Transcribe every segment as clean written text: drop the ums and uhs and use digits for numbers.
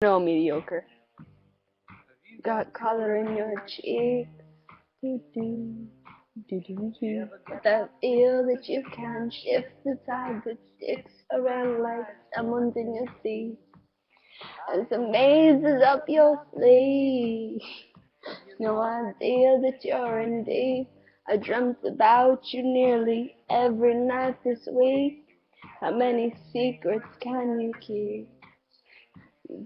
No, mediocre. Got color in your cheeks. Do do do do do. That feel that you can shift the tide that sticks around like someone's in your seat. And some mazes up your sleeve. No idea that you're in deep. I dreamt about you nearly every night this week. How many secrets can you keep?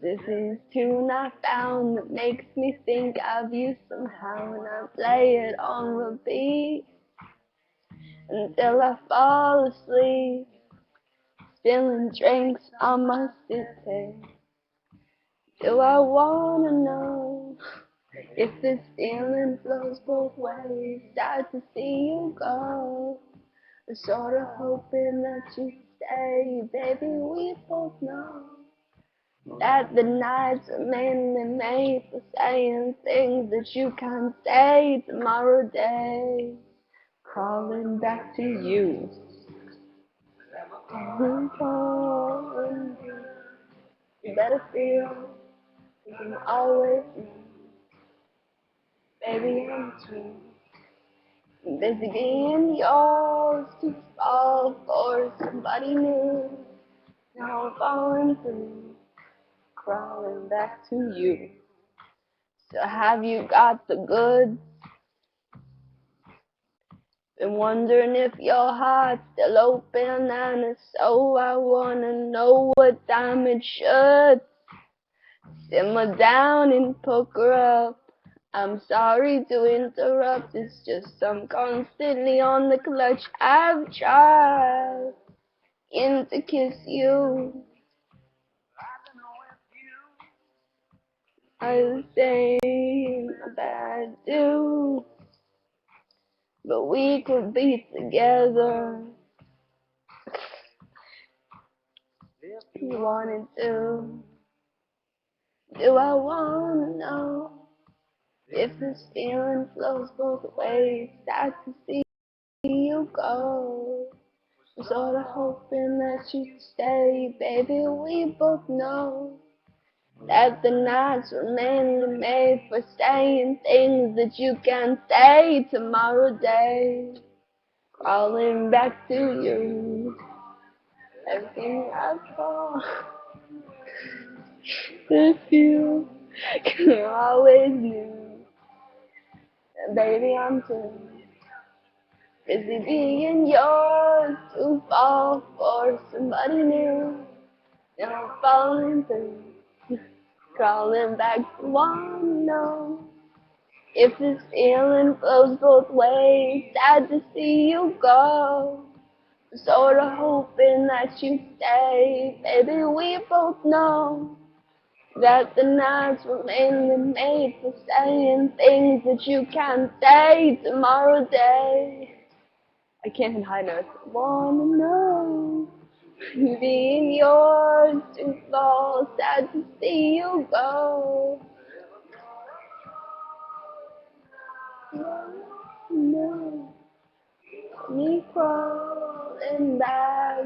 This is tune I found that makes me think of you somehow, and I play it on repeat until I fall asleep, spilling drinks on my city. Do I wanna know if this feeling flows both ways? Sad to see you go, but sorta hoping that you stay. Baby, we both know that the nights are mainly made for saying things that you can't say tomorrow day. Crawling back to you. Calling. You better feel you can always know. Baby, I'm too busy being yours to fall for somebody new. Now I'm falling through, crawling back to you. So have you got the goods? Been wondering if your heart's still open, and if so, I wanna know what time it should simmer down and pucker up. I'm sorry to interrupt, it's just I'm constantly on the clutch. I've tried to kiss you. I was saying that I do, but we could be together if you wanted to. Do I wanna know if this feeling flows both ways? Sad to see you go. I'm sorta hoping that you'd stay, baby. We both know that the nights were mainly made for saying things that you can't say tomorrow day. Crawling back to you, everything I thought. If you can always knew, and baby, I'm too busy being yours to fall for somebody new. Now I'm falling through, crawling back to wanna know if this feeling flows both ways. Sad to see you go, sorta hoping that you stay. Baby, we both know that the nights were mainly made for saying things that you can't say tomorrow day. I can't hit high notes. Wanna know, being yours to fall, sad to see you go. No, me crawling back